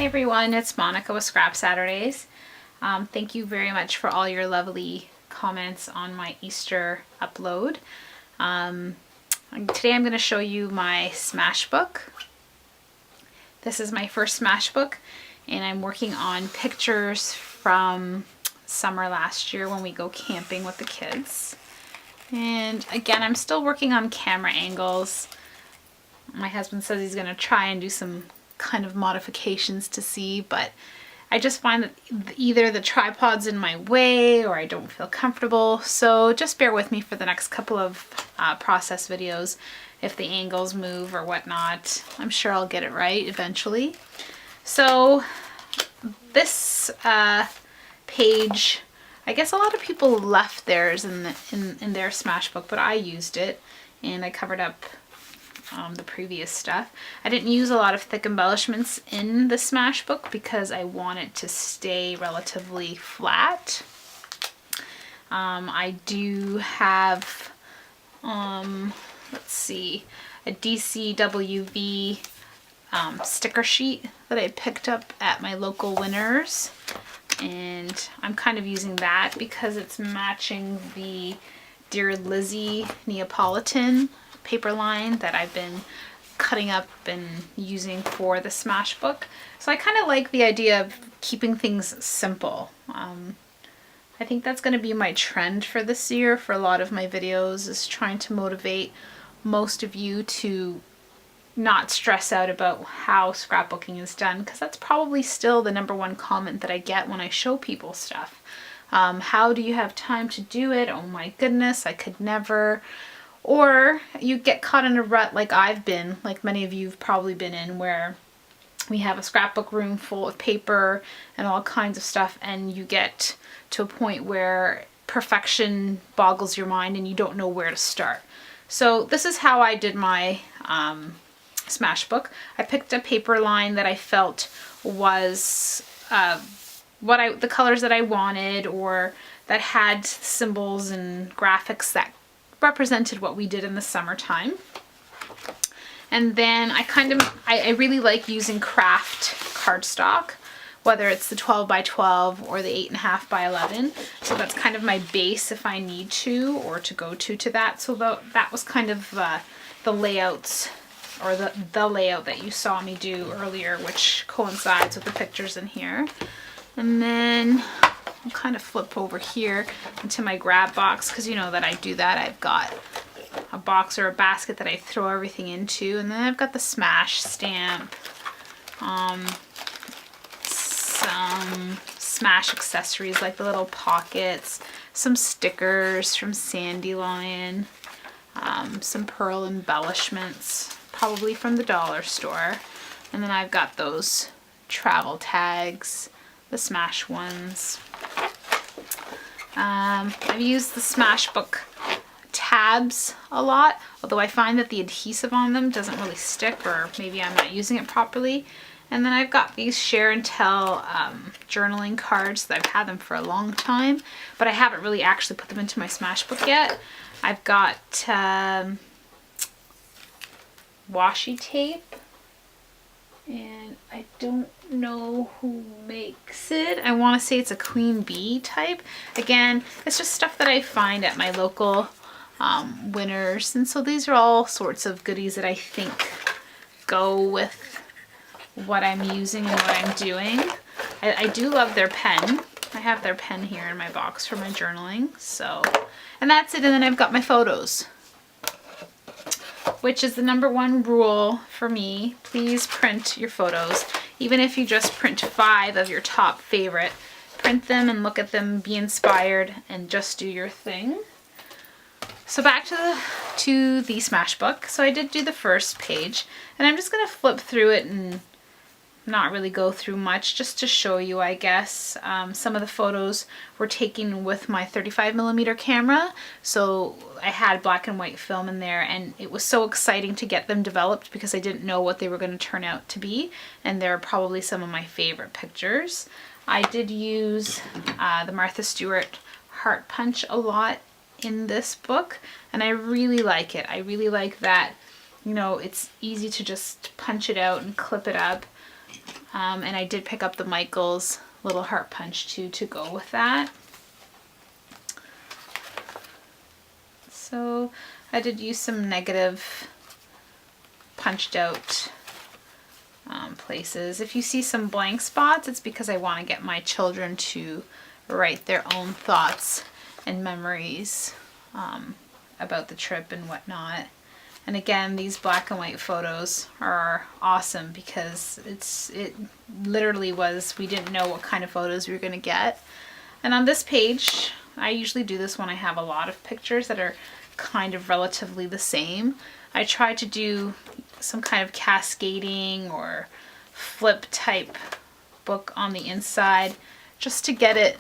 everyone, it's Monica with Scrap Saturdays. Thank you very much for all your lovely comments on my Easter upload. Today I'm going to show you my smash book. This is my first smash book, and I'm working on pictures from summer last year when we go camping with the kids. And again, I'm still working on camera angles. My husband says he's going to try and do some kind of modifications to see, but I just find that either the tripod's in my way or I don't feel comfortable, so just bear with me for the next couple of process videos. If the angles move or whatnot, I'm sure I'll get it right eventually. So this page, I guess a lot of people left theirs in their smash book, but I used it and I covered up the previous stuff. I didn't use a lot of thick embellishments in the smash book because I want it to stay relatively flat. I do have, let's see, a DCWV sticker sheet that I picked up at my local Winners, and I'm kind of using that because it's matching the Dear Lizzie Neapolitan paper line that I've been cutting up and using for the smash book. So I kind of like the idea of keeping things simple. I think that's going to be my trend for this year for a lot of my videos, is trying to motivate most of you to not stress out about how scrapbooking is done, because that's probably still the #1 comment that I get when I show people stuff. How do you have time to do it? Oh my goodness, I could never. Or you get caught in a rut like I've been, like many of you have probably been in, where we have a scrapbook room full of paper and all kinds of stuff, and you get to a point where perfection boggles your mind and you don't know where to start. So this is how I did my smash book. I picked a paper line that I felt was the colors that I wanted, or that had symbols and graphics that represented what we did in the summertime. And then I really like using craft cardstock, whether it's the 12 by 12 or the 8.5 by 11. So that's kind of my base if I need to, or to go to that. So that was kind of the layouts, or the layout that you saw me do earlier, which coincides with the pictures in here. And then I'll kind of flip over here into my grab box, because you know that I do that. I've got a box or a basket that I throw everything into, and then I've got the smash stamp, some smash accessories like the little pockets, some stickers from Sandyllion, some pearl embellishments, probably from the dollar store, and then I've got those travel tags, the smash ones. I've used the smash book tabs a lot, although I find that the adhesive on them doesn't really stick, or maybe I'm not using it properly. And then I've got these share and tell journaling cards that I've had them for a long time, but I haven't really actually put them into my smash book yet. I've got washi tape, and I don't know who makes it. I want to say it's a Queen Bee type. Again, it's just stuff that I find at my local Winners, and so these are all sorts of goodies that I think go with what I'm using and what I'm doing. I do love their pen. I have their pen here in my box for my journaling. So, and that's it. And then I've got my photos, which is the #1 rule for me. Please print your photos. Even if you just print 5 of your top favorite, print them and look at them, be inspired, and just do your thing. So back to the smash book. So I did do the first page, and I'm just going to flip through it and not really go through much, just to show you, I guess. Some of the photos were taken with my 35mm camera, so I had black and white film in there, and it was so exciting to get them developed because I didn't know what they were going to turn out to be, and they're probably some of my favorite pictures. I did use the Martha Stewart Heart Punch a lot in this book, and I really like it. I really like that, you know, it's easy to just punch it out and clip it up. And I did pick up the Michaels little heart punch too to go with that. So I did use some negative punched out places. If you see some blank spots, it's because I want to get my children to write their own thoughts and memories about the trip and whatnot. And again, these black and white photos are awesome because it literally was, we didn't know what kind of photos we were going to get. And on this page, I usually do this when I have a lot of pictures that are kind of relatively the same. I try to do some kind of cascading or flip type book on the inside just to get it,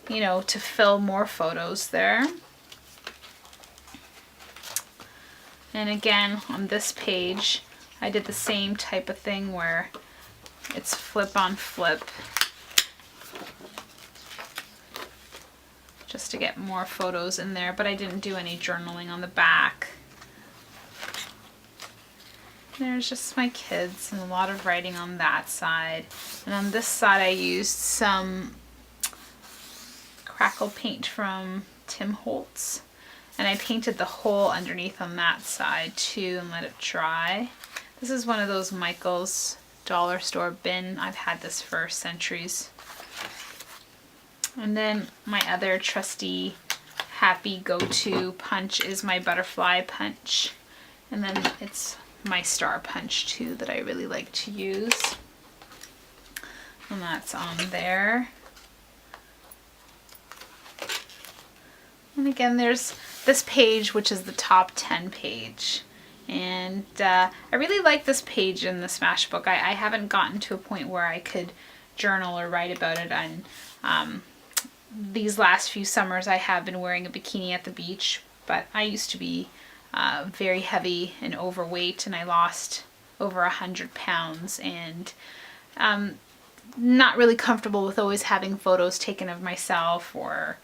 you know, to fill more photos there. And again, on this page, I did the same type of thing where it's flip on flip, just to get more photos in there, but I didn't do any journaling on the back. There's just my kids and a lot of writing on that side. And on this side, I used some crackle paint from Tim Holtz. And I painted the hole underneath on that side too and let it dry. This is one of those Michaels dollar store bin. I've had this for centuries. And then my other trusty happy go-to punch is my butterfly punch. And then it's my star punch too that I really like to use. And that's on there. And again, there's this page, which is the top 10 page. And I really like this page in the Smash book. I haven't gotten to a point where I could journal or write about it. And these last few summers I have been wearing a bikini at the beach, but I used to be very heavy and overweight, and I lost over 100 pounds, and not really comfortable with always having photos taken of myself or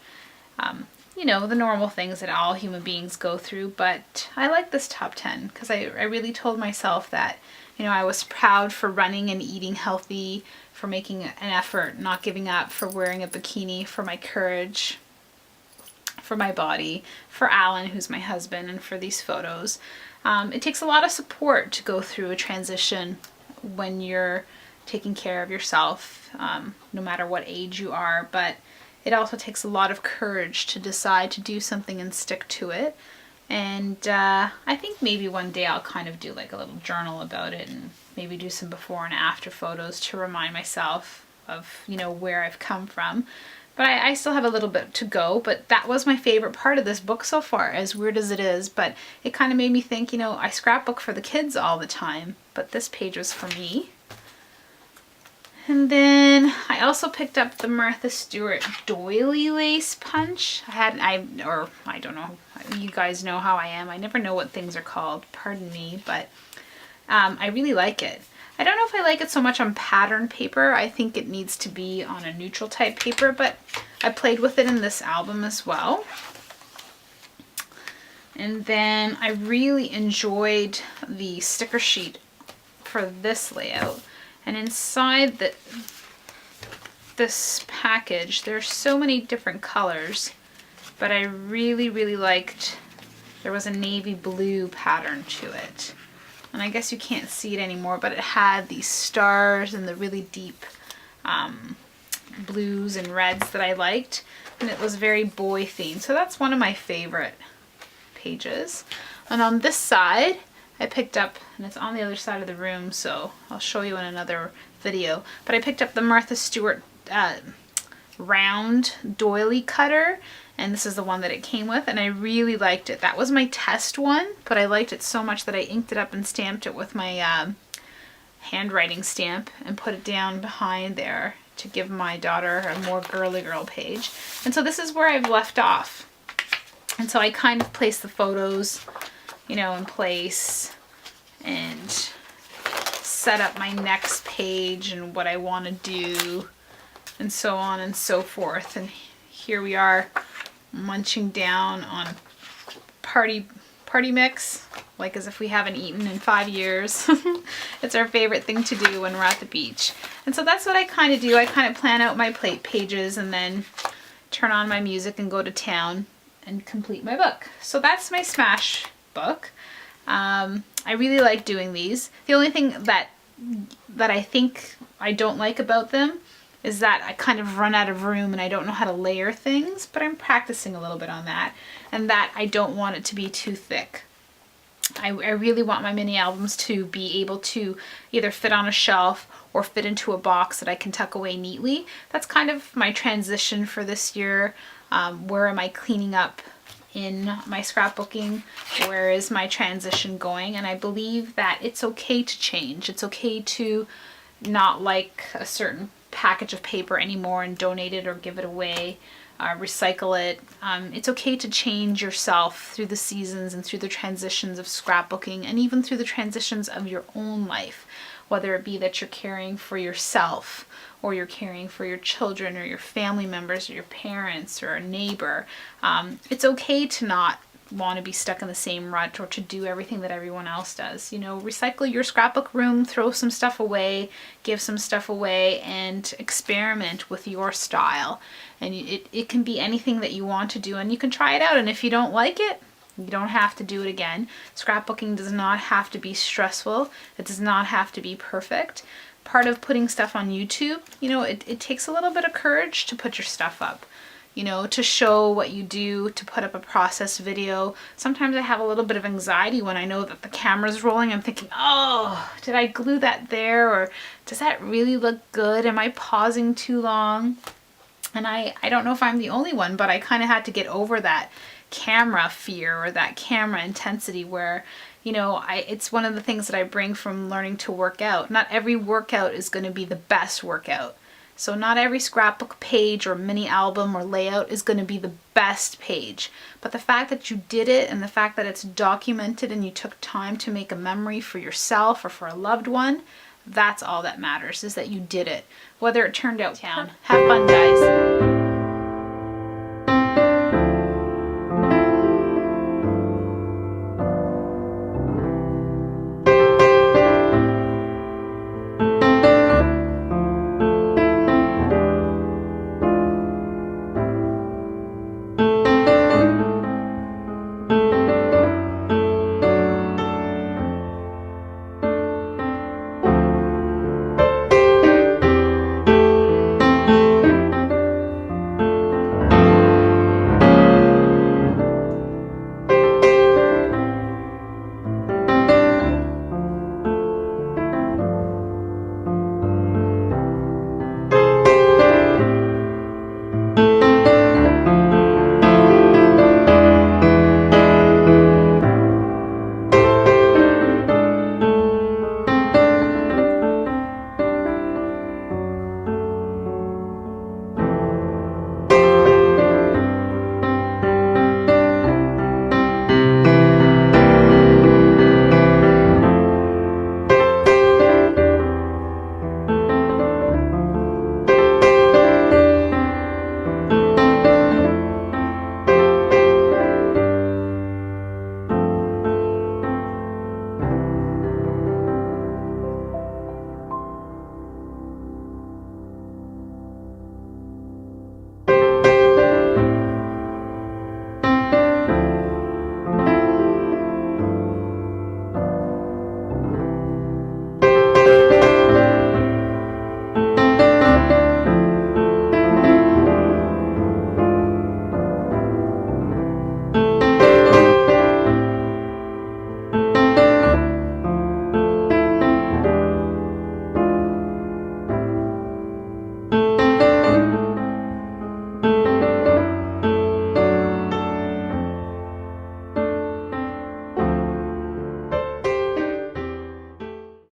you know, the normal things that all human beings go through. But I like this top 10 because I really told myself that, you know, I was proud for running and eating healthy, for making an effort, not giving up, for wearing a bikini, for my courage, for my body, for Alan, who's my husband, and for these photos. It takes a lot of support to go through a transition when you're taking care of yourself, no matter what age you are, but it also takes a lot of courage to decide to do something and stick to it. And I think maybe one day I'll kind of do like a little journal about it and maybe do some before and after photos to remind myself of, you know, where I've come from. But I still have a little bit to go, but that was my favorite part of this book so far, as weird as it is. But it kind of made me think, you know, I scrapbook for the kids all the time, but this page was for me. And then I also picked up the Martha Stewart doily lace punch. I don't know, you guys know how I am. I never know what things are called, pardon me, but I really like it. I don't know if I like it so much on pattern paper. I think it needs to be on a neutral type paper, but I played with it in this album as well. And then I really enjoyed the sticker sheet for this layout. And inside this package, there's so many different colors, but I really, really liked, there was a navy blue pattern to it. And I guess you can't see it anymore, but it had these stars and the really deep blues and reds that I liked. And it was very boy themed. So that's one of my favorite pages. And on this side, I picked up, and it's on the other side of the room, so I'll show you in another video, but I picked up the Martha Stewart round doily cutter, and this is the one that it came with, and I really liked it. That was my test one, but I liked it so much that I inked it up and stamped it with my handwriting stamp and put it down behind there to give my daughter a more girly girl page. And so this is where I've left off. And so I kind of placed the photos, you know, in place and set up my next page and what I want to do and so on and so forth. And here we are munching down on party party mix, like as if we haven't eaten in 5 years. It's our favorite thing to do when we're at the beach. And so that's what I kind of do. I kind of plan out my plate pages and then turn on my music and go to town and complete my book. So that's my Smash book. I really like doing these. The only thing that I think I don't like about them is that I kind of run out of room and I don't know how to layer things, but I'm practicing a little bit on that, and that I don't want it to be too thick. I really want my mini albums to be able to either fit on a shelf or fit into a box that I can tuck away neatly. That's kind of my transition for this year. Where am I cleaning up in my scrapbooking? Where is my transition going? And I believe that it's okay to change. It's okay to not like a certain package of paper anymore and donate it or give it away, recycle it. It's okay to change yourself through the seasons and through the transitions of scrapbooking, and even through the transitions of your own life, whether it be that you're caring for yourself or you're caring for your children or your family members or your parents or a neighbor. It's okay to not want to be stuck in the same rut or to do everything that everyone else does. You know, recycle your scrapbook room, throw some stuff away, give some stuff away, and experiment with your style. And it can be anything that you want to do, and you can try it out, and if you don't like it, you don't have to do it again. Scrapbooking does not have to be stressful. It does not have to be perfect. Part of putting stuff on YouTube, you know, it takes a little bit of courage to put your stuff up. You know, to show what you do, to put up a process video. Sometimes I have a little bit of anxiety when I know that the camera's rolling. I'm thinking, oh, did I glue that there? Or does that really look good? Am I pausing too long? And I don't know if I'm the only one, but I kind of had to get over that camera fear or that camera intensity where, you know, it's one of the things that I bring from learning to work out. Not every workout is going to be the best workout. So not every scrapbook page or mini album or layout is going to be the best page. But the fact that you did it and the fact that it's documented and you took time to make a memory for yourself or for a loved one, that's all that matters, is that you did it. Whether it turned out down. Have fun, guys.